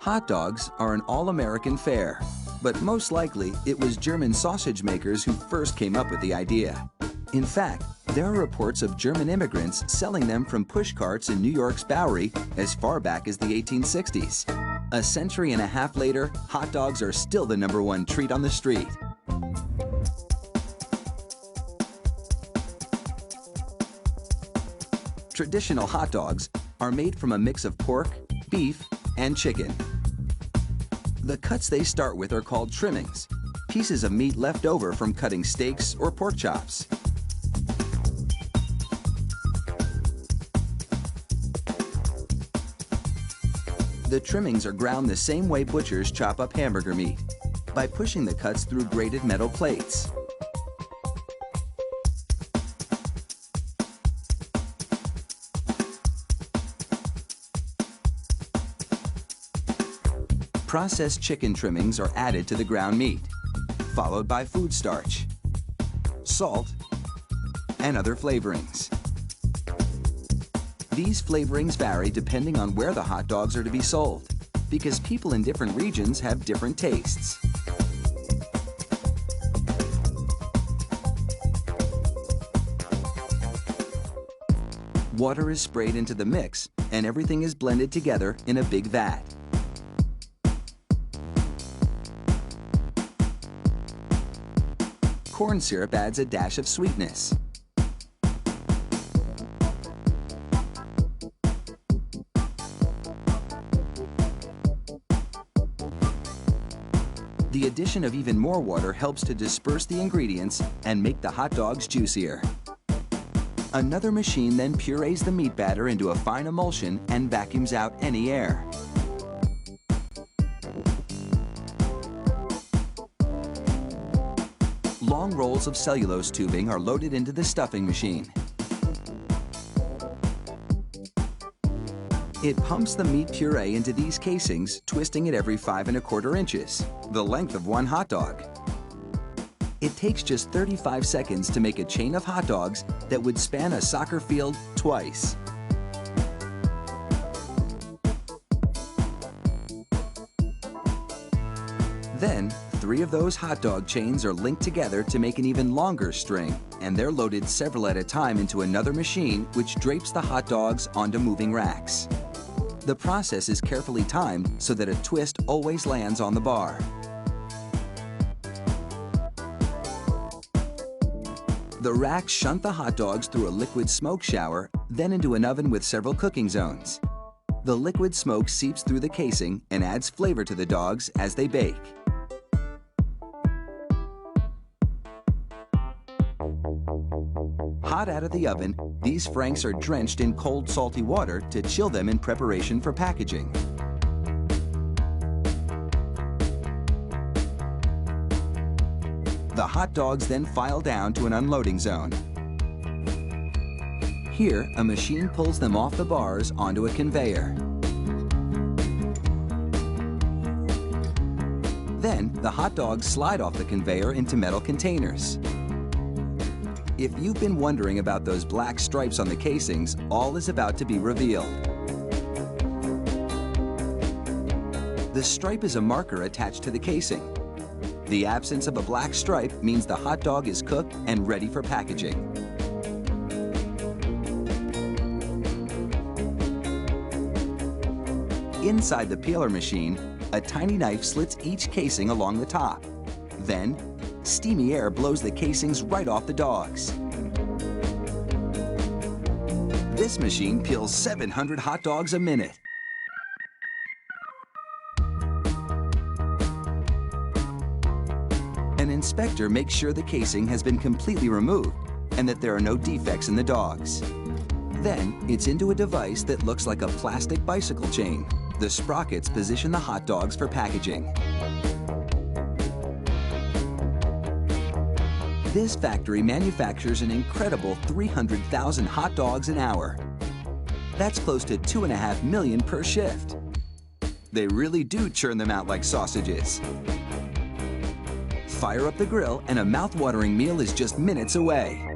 Hot dogs are an all-American fare, but most likely it was German sausage makers who first came up with the idea. In fact, there are reports of German immigrants selling them from push carts in New York's Bowery as far back as the 1860s. A century and a half later, hot dogs are still the #1 treat on the street. Traditional hot dogs are made from a mix of pork, beef, and chicken. The cuts they start with are called trimmings, pieces of meat left over from cutting steaks or pork chops. The trimmings are ground the same way butchers chop up hamburger meat, by pushing the cuts through grated metal plates. Processed chicken trimmings are added to the ground meat, followed by food starch, salt, and other flavorings. These flavorings vary depending on where the hot dogs are to be sold, because people in different regions have different tastes. Water is sprayed into the mix, and everything is blended together in a big vat. Corn syrup adds a dash of sweetness. The addition of even more water helps to disperse the ingredients and make the hot dogs juicier. Another machine then purees the meat batter into a fine emulsion and vacuums out any air. Long rolls of cellulose tubing are loaded into the stuffing machine. It pumps the meat puree into these casings, twisting it every 5 1/4 inches, the length of one hot dog. It takes just 35 seconds to make a chain of hot dogs that would span a soccer field twice. Then, 3 of those hot dog chains are linked together to make an even longer string, and they're loaded several at a time into another machine which drapes the hot dogs onto moving racks. The process is carefully timed so that a twist always lands on the bar. The racks shunt the hot dogs through a liquid smoke shower, then into an oven with several cooking zones. The liquid smoke seeps through the casing and adds flavor to the dogs as they bake. Hot out of the oven, these franks are drenched in cold, salty water to chill them in preparation for packaging. The hot dogs then file down to an unloading zone. Here, a machine pulls them off the bars onto a conveyor. Then, the hot dogs slide off the conveyor into metal containers. If you've been wondering about those black stripes on the casings, all is about to be revealed. The stripe is a marker attached to the casing. The absence of a black stripe means the hot dog is cooked and ready for packaging. Inside the peeler machine, a tiny knife slits each casing along the top. Then, steamy air blows the casings right off the dogs. This machine peels 700 hot dogs a minute. An inspector makes sure the casing has been completely removed and that there are no defects in the dogs. Then, it's into a device that looks like a plastic bicycle chain. The sprockets position the hot dogs for packaging. This factory manufactures an incredible 300,000 hot dogs an hour. That's close to 2.5 million per shift. They really do churn them out like sausages. Fire up the grill and a mouth-watering meal is just minutes away.